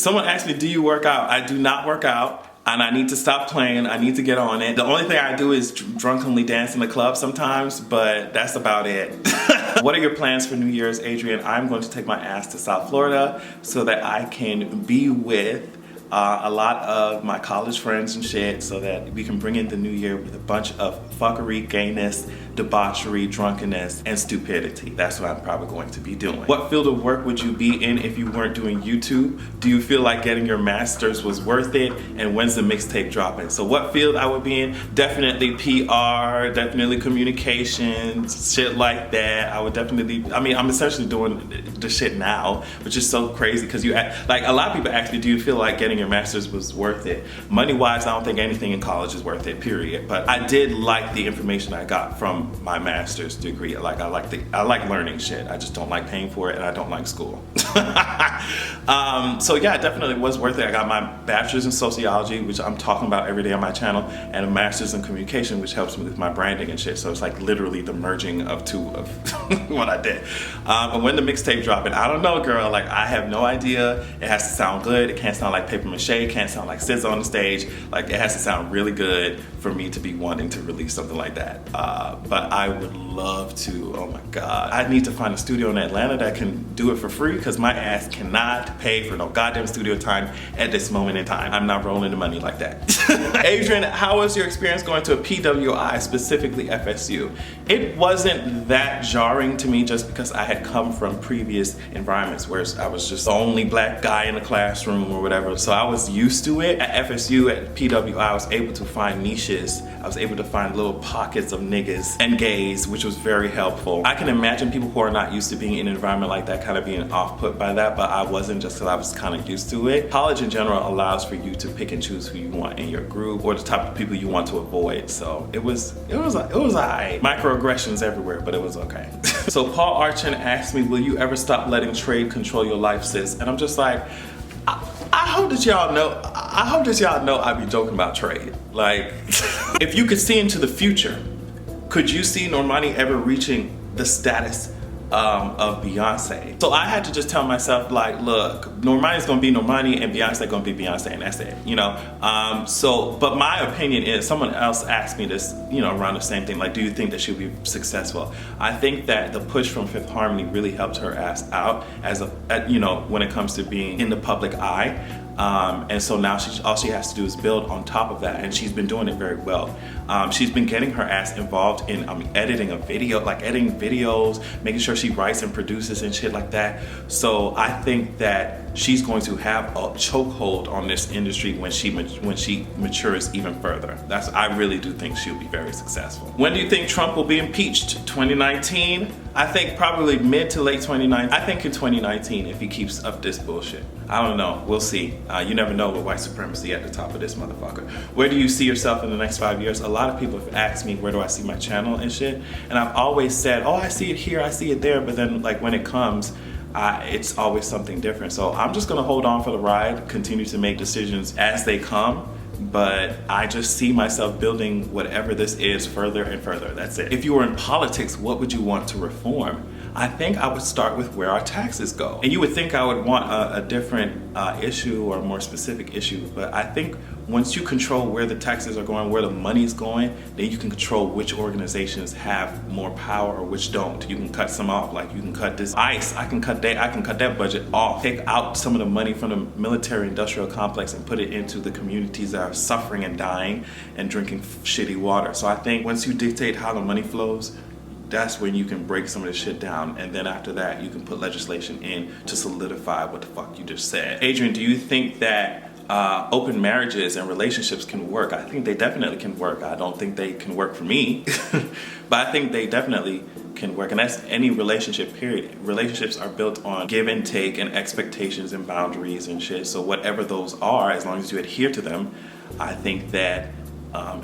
Someone asked me, do you work out? I do not work out. And I need to stop playing. I need to get on it. The only thing I do is drunkenly dance in the club sometimes, but that's about it. What are your plans for New Year's, Adrian? I'm going to take my ass to South Florida so that I can be with a lot of my college friends and shit, so that we can bring in the new year with a bunch of fuckery, gayness, debauchery, drunkenness, and stupidity. That's what I'm probably going to be doing. What field of work would you be in if you weren't doing YouTube? Do you feel like getting your master's was worth it? And when's the mixtape dropping? So what field I would be in? Definitely PR, definitely communications, shit like that. I would definitely, I mean, I'm essentially doing the shit now, which is so crazy because like a lot of people ask me, do you feel like getting your master's was worth it? Money-wise, I don't think anything in college is worth it, period. But I did like the information I got from my master's degree. Like I like learning shit. I just don't like paying for it, and I don't like school. So yeah, it definitely was worth it. I got my bachelor's in sociology, which I'm talking about every day on my channel, and a master's in communication, which helps me with my branding and shit. So it's like literally the merging of two of what I did. And when the mixtape dropping, I don't know, girl. Like I have no idea. It has to sound good. It can't sound like paper mache. It can't sound like SZA on the stage. Like it has to sound really good for me to be wanting to release something like that. But I would love to. Oh my God. I need to find a studio in Atlanta that can do it for free, because my ass cannot pay for no goddamn studio time at this moment in time. I'm not rolling the money like that. Adrian, how was your experience going to a PWI, specifically FSU? It wasn't that jarring to me, just because I had come from previous environments where I was just the only black guy in the classroom or whatever. So I was used to it. At FSU, at PWI, I was able to find niches. I was able to find little pockets of niggas and gays, which was very helpful. I can imagine people who are not used to being in an environment like that kind of being off-put by that, but I wasn't, just because I was kind of used to it. College in general allows for you to pick and choose who you want in your group or the type of people you want to avoid. So it was alright. Microaggressions everywhere, but it was okay. So Paul Archin asked me, will you ever stop letting trade control your life, sis? And I'm just like, I hope that y'all know I be joking about trade. Like, if you could see into the future, could you see Normani ever reaching the status of Beyonce? So I had to just tell myself, like, look, Normani's gonna be Normani and Beyonce gonna be Beyonce, and that's it, you know? But my opinion is, someone else asked me this, you know, around the same thing, like, do you think that she'll be successful? I think that the push from Fifth Harmony really helped her ass out you know, when it comes to being in the public eye. And so now all she has to do is build on top of that, and she's been doing it very well. She's been getting her ass involved in editing a video, like editing videos, making sure she writes and produces and shit like that. So I think that she's going to have a chokehold on this industry when she matures even further. I really do think she'll be very successful. When do you think Trump will be impeached? 2019? I think probably mid to late 2019. I think in 2019, if he keeps up this bullshit. I don't know, we'll see. You never know with white supremacy at the top of this motherfucker. Where do you see yourself in the next 5 years? A lot of people have asked me, where do I see my channel and shit? And I've always said, oh, I see it here, I see it there. But then, like, when it comes, it's always something different. So I'm just gonna hold on for the ride, continue to make decisions as they come. But I just see myself building whatever this is further and further. That's it. If you were in politics, what would you want to reform? I think I would start with where our taxes go. And you would think I would want a different issue or a more specific issue, but I think once you control where the taxes are going, where the money's going, then you can control which organizations have more power or which don't. You can cut some off, like you can cut this ICE, I can cut that budget off. Take out some of the money from the military industrial complex and put it into the communities that are suffering and dying and drinking shitty water. So I think once you dictate how the money flows, that's when you can break some of this shit down, and then after that you can put legislation in to solidify what the fuck you just said. Adrian, do you think that open marriages and relationships can work? I think they definitely can work. I don't think they can work for me, but I think they definitely can work, and that's any relationship, period. Relationships are built on give and take and expectations and boundaries and shit, so whatever those are, as long as you adhere to them, I think that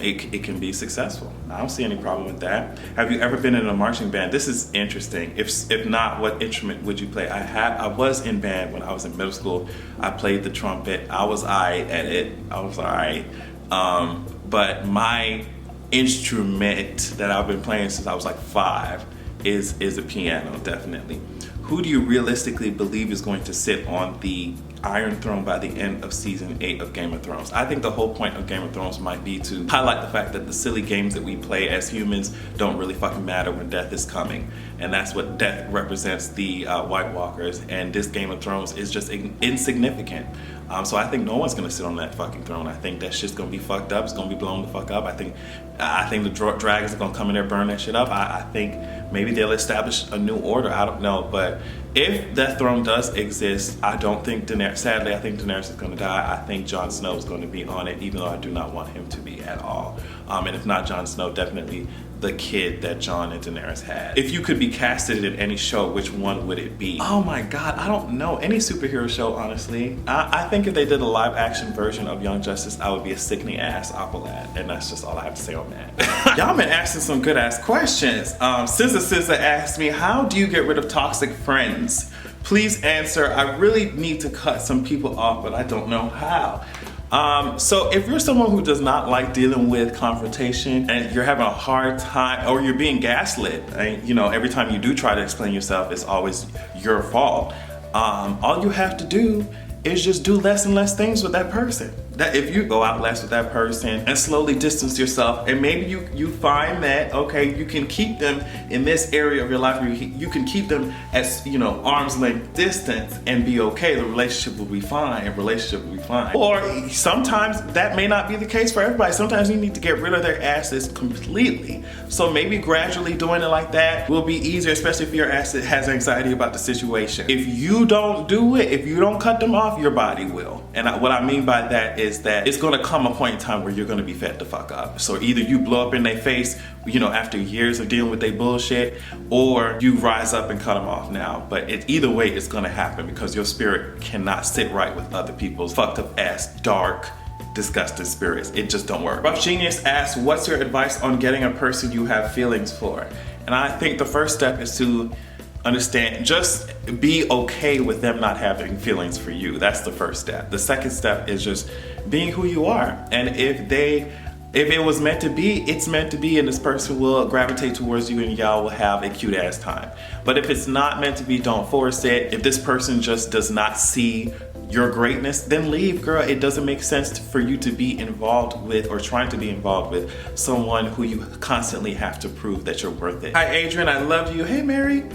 it can be successful. I don't see any problem with that. Have you ever been in a marching band? This is interesting. If not, what instrument would you play? I was in band when I was in middle school. I played the trumpet. I was alright at it. But my instrument that I've been playing since I was like 5 is a piano, definitely. Who do you realistically believe is going to sit on the Iron Throne by the end of season 8 of Game of Thrones. I think the whole point of Game of Thrones might be to highlight the fact that the silly games that we play as humans don't really fucking matter when death is coming. And that's what death represents, the White Walkers, and this Game of Thrones is just insignificant. So I think no one's gonna sit on that fucking throne. I think that shit's gonna be fucked up. It's gonna be blown the fuck up. I think the dragons are gonna come in there, burn that shit up. I think maybe they'll establish a new order. I don't know, but if that throne does exist, I don't think Daenerys. Sadly, I think Daenerys is gonna die. I think Jon Snow is gonna be on it, even though I do not want him to be at all. And if not Jon Snow, definitely the kid that Jon and Daenerys had. If you could be casted in any show, which one would it be? Oh my God, I don't know. Any superhero show, honestly. I think if they did a live action version of Young Justice, I would be a sickening ass Aqualad. And that's just all I have to say on that. Y'all been asking some good ass questions. SZA asked me, how do you get rid of toxic friends? Please answer. I really need to cut some people off, but I don't know how. So if you're someone who does not like dealing with confrontation and you're having a hard time, or you're being gaslit, and, you know, every time you do try to explain yourself, it's always your fault. All you have to do is just do less and less things with that person. That if you go out less with that person and slowly distance yourself, and maybe you find that, okay, you can keep them in this area of your life where you can keep them at, you know, arm's length distance and be okay. The relationship will be fine. Or sometimes that may not be the case for everybody. Sometimes you need to get rid of their asses completely. So maybe gradually doing it like that will be easier, especially if your ass has anxiety about the situation. If you don't do it, if you don't cut them off, your body will. And what I mean by that is that it's gonna come a point in time where you're gonna be fed the fuck up. So either you blow up in their face, you know, after years of dealing with their bullshit, or you rise up and cut them off now. But either way, it's gonna happen because your spirit cannot sit right with other people's fucked up ass, dark, disgusting spirits. It just don't work. Rough Genius asks, what's your advice on getting a person you have feelings for? And I think the first step is to understand, just be okay with them not having feelings for you. That's the first step. The second step is just being who you are. And if it was meant to be, it's meant to be, and this person will gravitate towards you and y'all will have a cute ass time. But if it's not meant to be, don't force it. If this person just does not see your greatness, then leave, girl. It doesn't make sense for you to be involved with, or trying to be involved with, someone who you constantly have to prove that you're worth it. Hi Adrian, I love you. Hey Mary.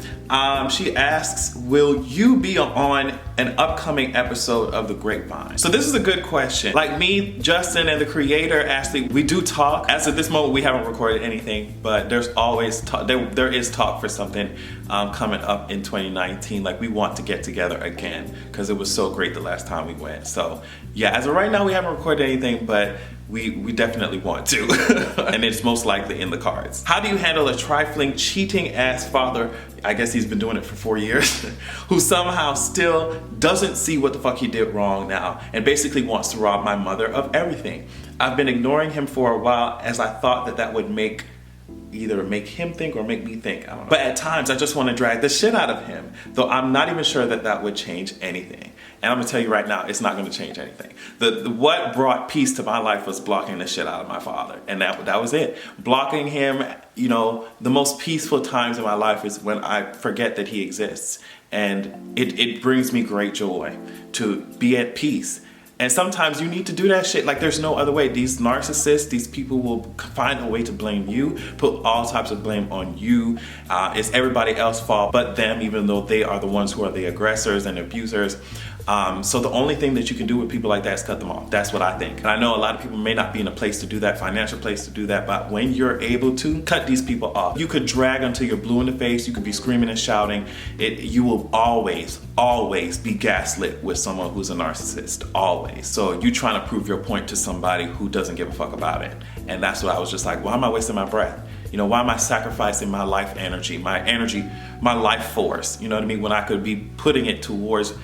She asks, will you be on an upcoming episode of The Grapevine? So this is a good question. Like me, Justin, and the creator, Ashley, we do talk. As of this moment, we haven't recorded anything, but there's always talk. There is talk for something coming up in 2019. Like, we want to get together again because it was so great the last time we went. So yeah, as of right now, we haven't recorded anything, but we definitely want to. And it's most likely in the cards. How do you handle a trifling, cheating ass father, I guess he's been doing it for 4 years, who somehow still doesn't see what the fuck he did wrong now and basically wants to rob my mother of everything? I've been ignoring him for a while, as I thought that would either make him think or make me think, I don't know. But at times I just want to drag the shit out of him, though I'm not even sure that would change anything. And I'm gonna tell you right now, it's not gonna change anything. What brought peace to my life was blocking the shit out of my father. And that was it. Blocking him, you know, the most peaceful times in my life is when I forget that he exists. And it brings me great joy to be at peace. And sometimes you need to do that shit. Like, there's no other way. These narcissists, these people will find a way to blame you, put all types of blame on you. It's everybody else's fault but them, even though they are the ones who are the aggressors and abusers. So the only thing that you can do with people like that is cut them off. That's what I think. And I know a lot of people may not be in a place to do that, financial place to do that, but when you're able to, cut these people off. You could drag until you're blue in the face, you could be screaming and shouting. You will always be gaslit with someone who's a narcissist, always. So you trying to prove your point to somebody who doesn't give a fuck about it. And that's what I was just like, why am I wasting my breath? You know, why am I sacrificing my life energy, my life force, you know what I mean, when I could be putting it towards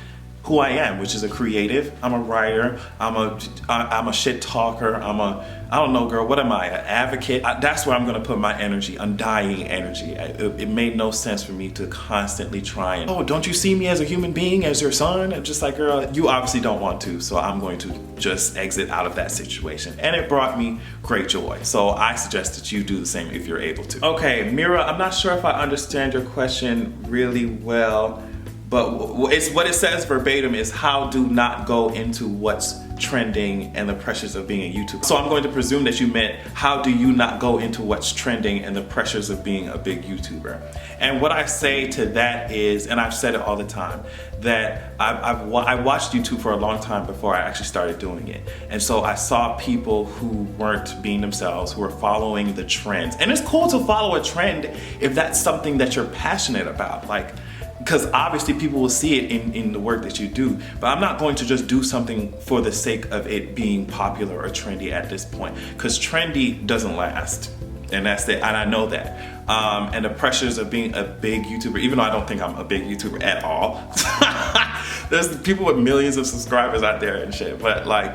who I am, which is a creative. I'm a writer, I'm a shit talker, I don't know, girl, what am I, an advocate? That's where I'm gonna put my energy, undying energy. It made no sense for me to constantly try and, oh, don't you see me as a human being, as your son? And just like, girl, you obviously don't want to, so I'm going to just exit out of that situation. And it brought me great joy. So I suggest that you do the same if you're able to. Okay, Mira, I'm not sure if I understand your question really well, but it's what it says verbatim is how do not go into what's trending and the pressures of being a YouTuber. So I'm going to presume that you meant how do you not go into what's trending and the pressures of being a big YouTuber. And what I say to that is, and I've said it all the time, that I watched YouTube for a long time before I actually started doing it. And so I saw people who weren't being themselves, who were following the trends. And it's cool to follow a trend if that's something that you're passionate about. Like, because obviously people will see it in the work that you do, but I'm not going to just do something for the sake of it being popular or trendy at this point, because trendy doesn't last, and that's it, and I know that. And the pressures of being a big YouTuber, even though I don't think I'm a big YouTuber at all. There's people with millions of subscribers out there and shit, but like,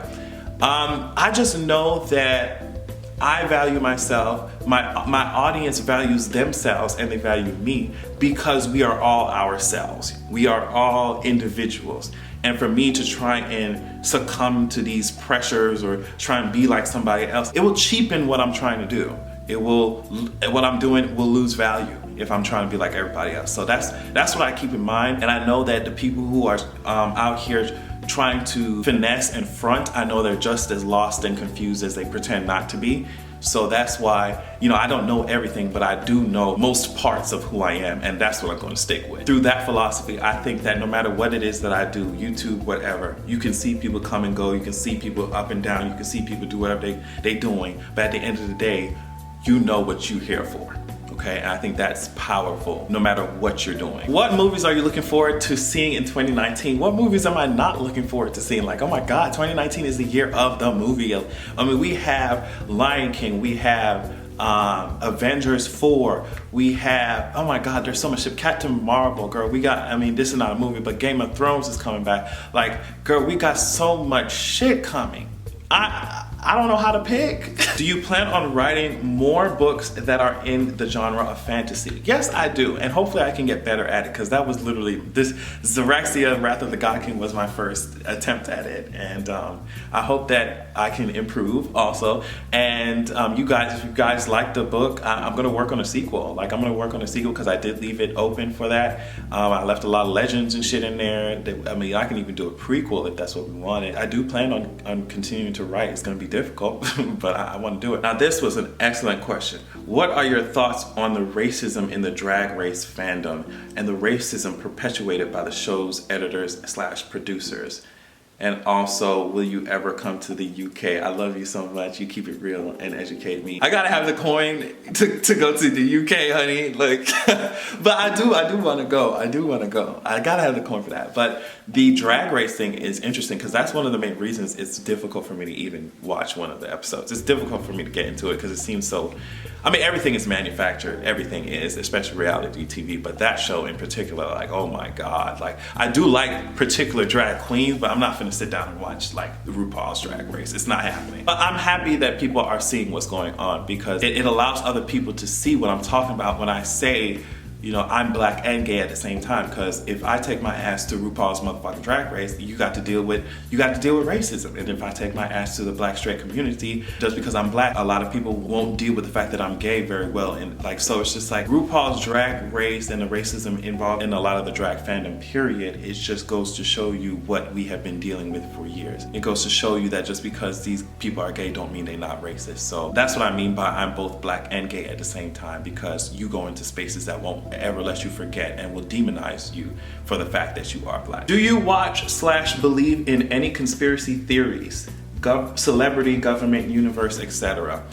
I just know that I value myself, my audience values themselves, and they value me because we are all ourselves. We are all individuals. And for me to try and succumb to these pressures or try and be like somebody else, it will cheapen what I'm trying to do. What I'm doing will lose value if I'm trying to be like everybody else. So that's what I keep in mind. And I know that the people who are out here trying to finesse and front, I know they're just as lost and confused as they pretend not to be. So that's why, I don't know everything, but I do know most parts of who I am, and that's what I'm going to stick with. Through that philosophy, I think that no matter what it is that I do, YouTube, whatever, you can see people come and go, you can see people up and down, you can see people do whatever they doing, but at the end of the day, you know what you're here for. Okay, and I think that's powerful no matter what you're doing. What movies are you looking forward to seeing in 2019? What movies am I not looking forward to seeing? Like, oh my God, 2019 is the year of the movie. I mean, we have Lion King, we have Avengers 4, we have, oh my God, there's so much shit. Captain Marvel, girl, we got, this is not a movie, but Game of Thrones is coming back. Like, girl, we got so much shit coming. I don't know how to pick. Do you plan on writing more books that are in the genre of fantasy? Yes, I do, and hopefully I can get better at it, because that was literally, this Xeraxia, Wrath of the God King was my first attempt at it, and I hope that I can improve also. And you guys, if you guys like the book, I'm gonna work on a sequel. Like, I'm gonna work on a sequel because I did leave it open for that. I left a lot of legends and shit in there. I can even do a prequel if that's what we wanted. I do plan on continuing to write. It's gonna be difficult, but I want to do it. Now, this was an excellent question. What are your thoughts on the racism in the Drag Race fandom and the racism perpetuated by the show's editors / producers? And also, will you ever come to the UK? I love you so much. You keep it real and educate me. I gotta have the coin to go to the UK, honey. Like, but I do want to go. I do want to go. I gotta have the coin for that. But the Drag Race thing is interesting because that's one of the main reasons it's difficult for me to even watch one of the episodes. It's difficult for me to get into it because it seems so, everything is manufactured. Everything is, especially reality TV. But that show in particular, like, oh my God. Like, I do like particular drag queens, but I'm not finna sit down and watch like RuPaul's Drag Race. It's not happening. But I'm happy that people are seeing what's going on because it allows other people to see what I'm talking about when I say, I'm black and gay at the same time. Because if I take my ass to RuPaul's motherfucking Drag Race, you got to deal with racism. And if I take my ass to the black straight community, just because I'm black, a lot of people won't deal with the fact that I'm gay very well. And like, so it's just like RuPaul's Drag Race and the racism involved in a lot of the drag fandom, period. It just goes to show you what we have been dealing with for years. It goes to show you that just because these people are gay don't mean they're not racist. So that's what I mean by I'm both black and gay at the same time, because you go into spaces that won't ever let you forget and will demonize you for the fact that you are black. Do you watch / believe in any conspiracy theories? Celebrity, government, universe, etc.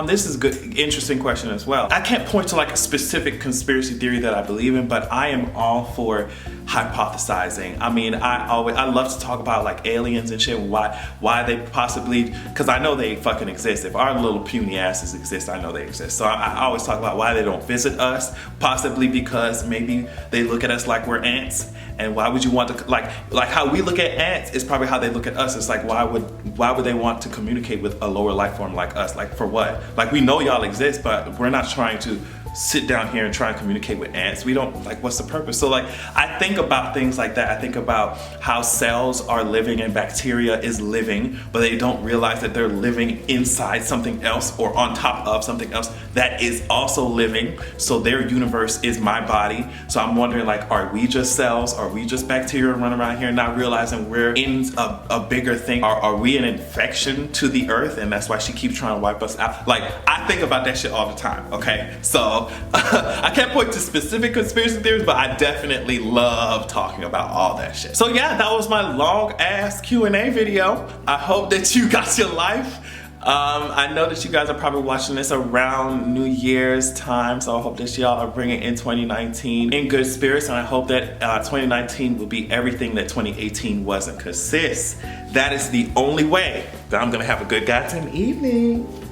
This is a good, interesting question as well. I can't point to like a specific conspiracy theory that I believe in, but I am all for hypothesizing. I love to talk about like aliens and shit, why they possibly, because I know they fucking exist. If our little puny asses exist, I know they exist. So I always talk about why they don't visit us, possibly because maybe they look at us like we're ants. And why would you want to, like how we look at ants is probably how they look at us. It's like, why would they want to communicate with a lower life form like us? Like, for what? Like, we know y'all exist, but we're not trying to sit down here and try and communicate with ants. We don't, like, what's the purpose? So like, I think about things like that. I think about how cells are living and bacteria is living, but they don't realize that they're living inside something else or on top of something else that is also living. So their universe is my body. So I'm wondering, like, are we just cells? Are we just bacteria running around here not realizing we're in a bigger thing? Are we an infection to the earth? And that's why she keeps trying to wipe us out. Like, I think about that shit all the time, okay? So I can't point to specific conspiracy theories, but I definitely love talking about all that shit. So yeah, that was my long ass Q&A video. I hope that you got your life. I know that you guys are probably watching this around New Year's time, so I hope that y'all are bringing in 2019 in good spirits, and I hope that 2019 will be everything that 2018 wasn't, because sis, that is the only way that I'm gonna have a good goddamn evening.